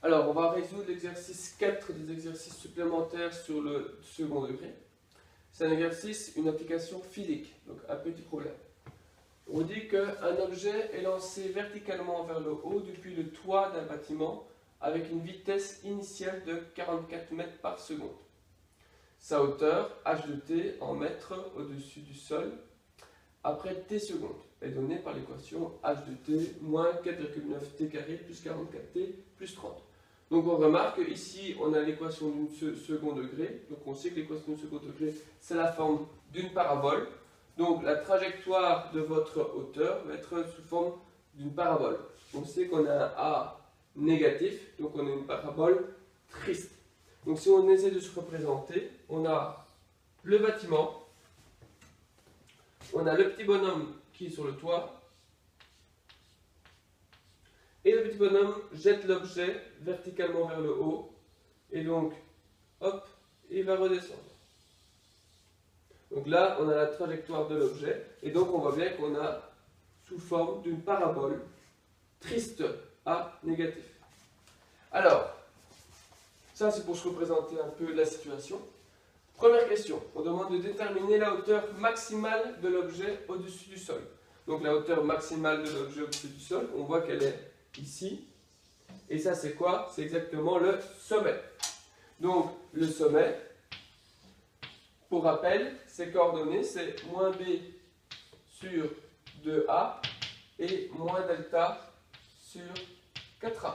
Alors, on va résoudre l'exercice 4 des exercices supplémentaires sur le second degré. C'est un exercice, une application physique, donc un petit problème. On dit qu'un objet est lancé verticalement vers le haut depuis le toit d'un bâtiment avec une vitesse initiale de 44 mètres par seconde. Sa hauteur, h de t en mètres au-dessus du sol, après t secondes, est donnée par l'équation h de t moins 4,9 t carré plus 44t plus 30. Donc on remarque qu'ici on a l'équation du second degré, donc on sait que l'équation du second degré c'est la forme d'une parabole, donc la trajectoire de votre hauteur va être sous forme d'une parabole. On sait qu'on a un A négatif, donc on a une parabole triste. Donc si on essaie de se représenter, on a le bâtiment, on a le petit bonhomme qui est sur le toit, et le petit bonhomme jette l'objet verticalement vers le haut, et donc, hop, il va redescendre. Donc là, on a la trajectoire de l'objet, et donc on voit bien qu'on a sous forme d'une parabole triste, A négatif. Alors, ça c'est pour se représenter un peu la situation. Première question, on demande de déterminer la hauteur maximale de l'objet au-dessus du sol. Donc la hauteur maximale de l'objet au-dessus du sol, on voit qu'elle est ici. Et ça c'est quoi? C'est exactement le sommet. Donc le sommet, pour rappel, ses coordonnées c'est moins b sur 2a et moins delta sur 4a.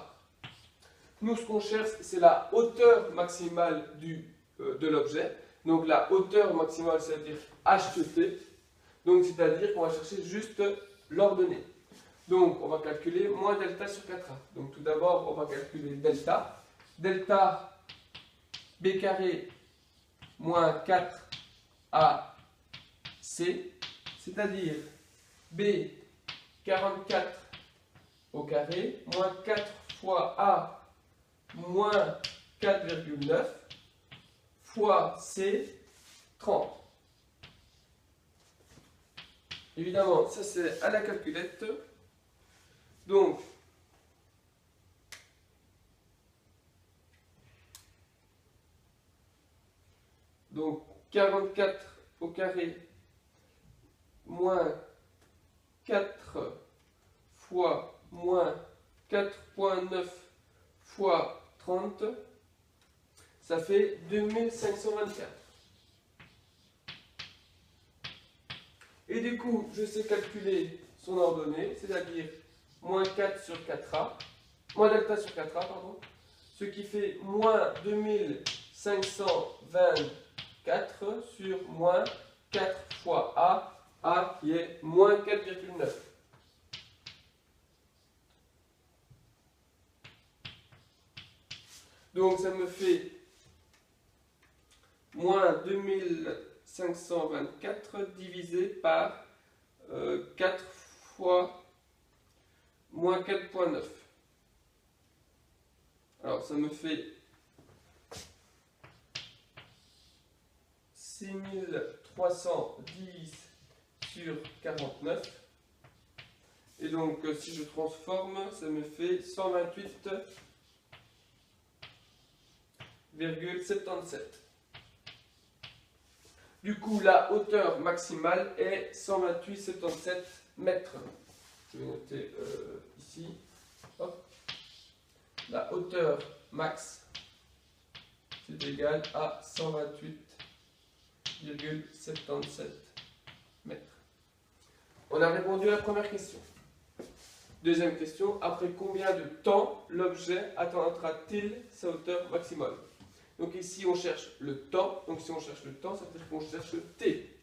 Nous ce qu'on cherche c'est la hauteur maximale de l'objet. Donc la hauteur maximale, c'est-à-dire h de t. Donc c'est-à-dire qu'on va chercher juste l'ordonnée. Donc on va calculer moins delta sur 4a. Donc tout d'abord, on va calculer delta. Delta b carré moins 4ac, c'est-à-dire b 44 au carré moins 4 fois a moins 4,9 fois C, 30. Évidemment, ça c'est à la calculette. Donc, donc 44 au carré moins 4 fois moins 4,9 fois 30, ça fait 2524. Et du coup, je sais calculer son ordonnée, c'est-à-dire moins 4 sur 4a, moins delta sur 4a, pardon, ce qui fait moins 2524 sur moins 4 fois a qui est moins 4,9. Donc ça me fait moins 2524 divisé par 4 fois moins 4,9. Alors ça me fait 6310 sur 49. Et donc si je transforme, ça me fait 128,77. Du coup, la hauteur maximale est 128,77 mètres. Je vais noter ici. Hop. La hauteur max, c'est égal à 128,77 mètres. On a répondu à la première question. Deuxième question, après combien de temps l'objet atteindra-t-il sa hauteur maximale? Donc ici, on cherche le temps. Donc si on cherche le temps, ça veut dire qu'on cherche t.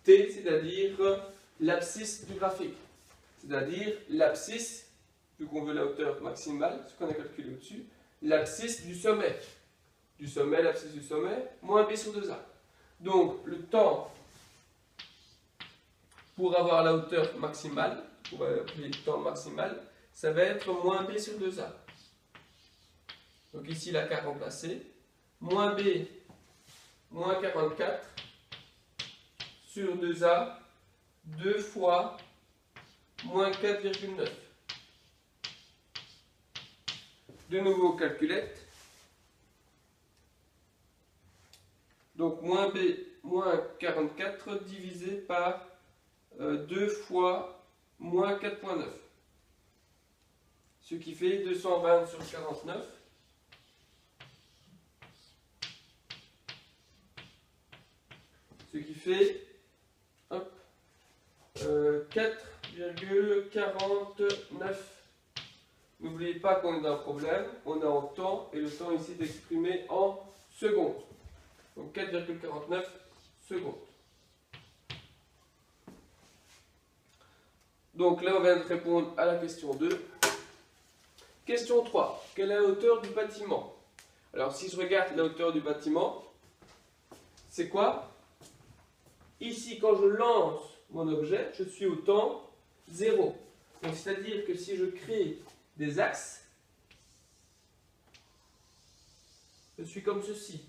T, c'est-à-dire l'abscisse du graphique. C'est-à-dire l'abscisse, vu qu'on veut la hauteur maximale, ce qu'on a calculé au-dessus, l'abscisse du sommet. Du sommet, l'abscisse du sommet, moins b sur 2a. Donc le temps pour avoir la hauteur maximale, on va appeler le temps maximal, ça va être moins b sur 2a. Donc ici, la K remplacée. Moins b, moins 44 sur 2a, 2 fois moins 4,9. de nouveau calculette. Donc moins B moins 44 divisé par 2 fois moins 4,9. Ce qui fait 220 sur 49. Ce qui fait 4,49. N'oubliez pas qu'on a un problème, on est en temps, et le temps ici est exprimé en secondes. Donc 4,49 secondes. Donc là, on vient de répondre à la question 2. Question 3. Quelle est la hauteur du bâtiment? Alors, si je regarde la hauteur du bâtiment, c'est quoi? Ici, quand je lance mon objet, je suis au temps 0. Donc, c'est-à-dire que si je crée des axes, je suis comme ceci.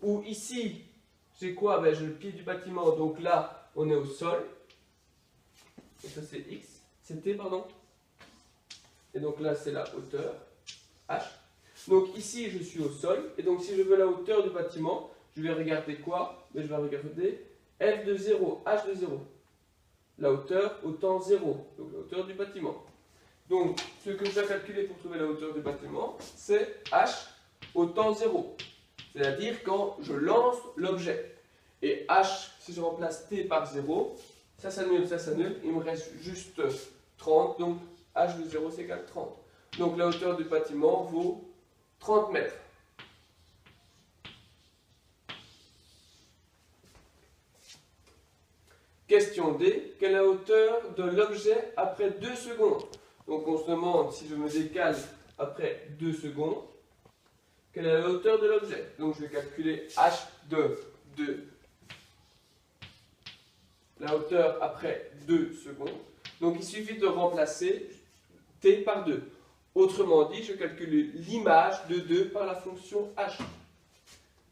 Ou ici, j'ai quoi? Ben, j'ai le pied du bâtiment, donc là, on est au sol. Et ça, c'est X. C'est T, pardon. Et donc là, c'est la hauteur, H. Donc ici, je suis au sol. Et donc, si je veux la hauteur du bâtiment, je vais regarder quoi? Ben, je vais regarder F de 0, H de 0. La hauteur au temps 0. Donc la hauteur du bâtiment. Donc, ce que je dois calculer pour trouver la hauteur du bâtiment, c'est H au temps 0. C'est-à-dire quand je lance l'objet. Et H, si je remplace T par 0, ça s'annule, il me reste juste 30. Donc H de 0, c'est égal à 30. Donc la hauteur du bâtiment vaut 30 mètres. Question D. Quelle est la hauteur de l'objet après 2 secondes? Donc on se demande si je me décale après 2 secondes. Quelle est la hauteur de l'objet? Donc je vais calculer H de 2. La hauteur après 2 secondes. Donc il suffit de remplacer T par 2. Autrement dit, je calcule l'image de 2 par la fonction H.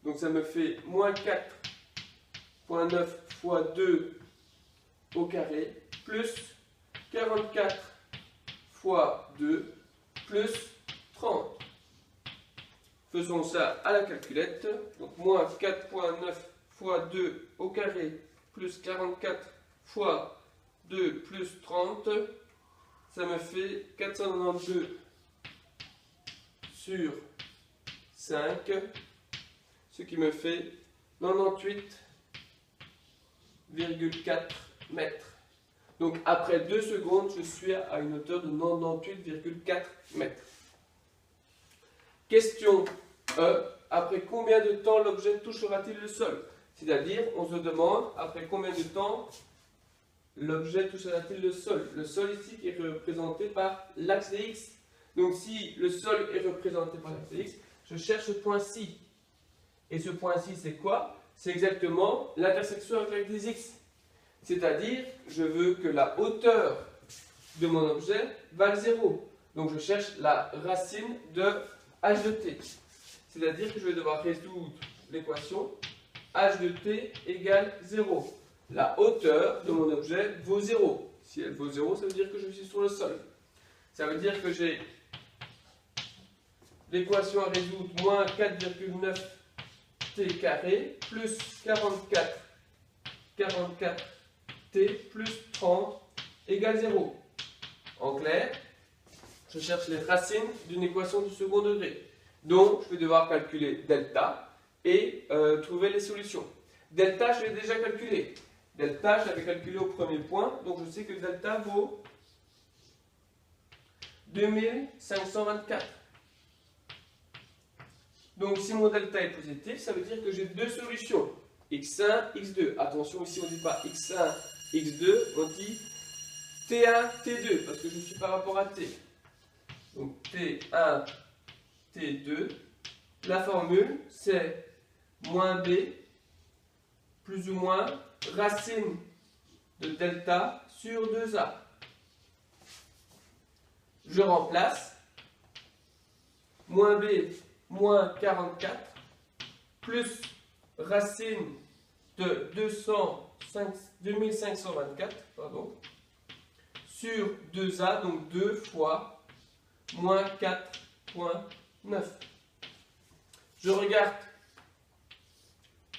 Donc ça me fait moins 4,9 fois 2 au carré, plus 44 fois 2, plus 30. Faisons ça à la calculette. Donc moins 4,9 fois 2 au carré, plus 44 fois 2 plus 30, ça me fait 492 sur 5, ce qui me fait 98,4 mètres. Donc après 2 secondes, je suis à une hauteur de 98,4 mètres. Question E. Après combien de temps l'objet touchera-t-il le sol? C'est-à-dire, on se demande après combien de temps l'objet touchera-t-il le sol. Le sol ici qui est représenté par l'axe des X. Donc si le sol est représenté par l'axe des X, je cherche ce point-ci. Et ce point-ci, c'est quoi? C'est exactement l'intersection avec l'axe des X. C'est-à-dire, je veux que la hauteur de mon objet vale 0. Donc je cherche la racine de h de t. C'est-à-dire que je vais devoir résoudre l'équation h de t égale 0. La hauteur de mon objet vaut 0. Si elle vaut 0, ça veut dire que je suis sur le sol. Ça veut dire que j'ai l'équation à résoudre moins 4,9 t carré plus 44 t plus 30 égale 0. En clair, je cherche les racines d'une équation du second degré. Donc, je vais devoir calculer delta et trouver les solutions. Delta, je l'ai déjà calculé. Delta, je l'avais calculé au premier point, donc je sais que delta vaut 2524. Donc, si mon delta est positif, ça veut dire que j'ai deux solutions. x1, x2. Attention, ici on ne dit pas x1, x2, on dit t1, t2, parce que je suis par rapport à t. Donc t1, t2. La formule, c'est moins b, plus ou moins, racine de delta sur 2a. Je remplace moins b, moins 44, plus racine de 2524, sur 2a, donc 2 fois moins 4,9. Je regarde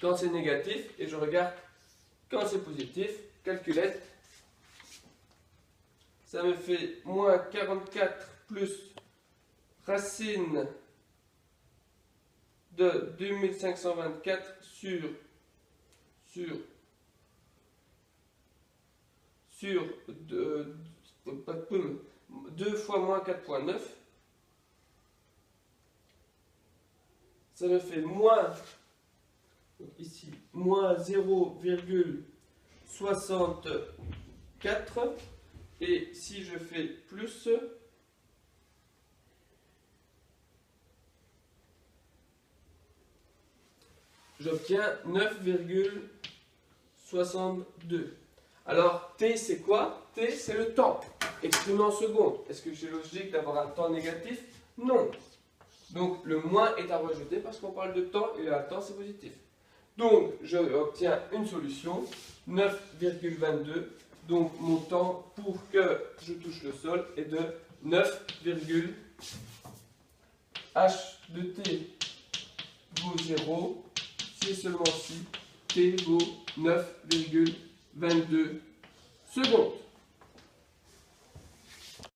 quand c'est négatif et je regarde quand c'est positif. Calculette. Ça me fait moins 44 plus racine de 2524 sur 2 fois moins 4,9. Ça me fait moins, ici, moins 0,64. Et si je fais plus, j'obtiens 9,62. Alors, t c'est quoi? T c'est le temps, exprimé en secondes. Est-ce que c'est logique d'avoir un temps négatif? Non. Donc, le moins est à rejeter parce qu'on parle de temps et le temps c'est positif. Donc, j'obtiens une solution, 9,22. Donc, mon temps pour que je touche le sol est de 9, h de t vaut 0 si et seulement si t vaut 9,22 secondes.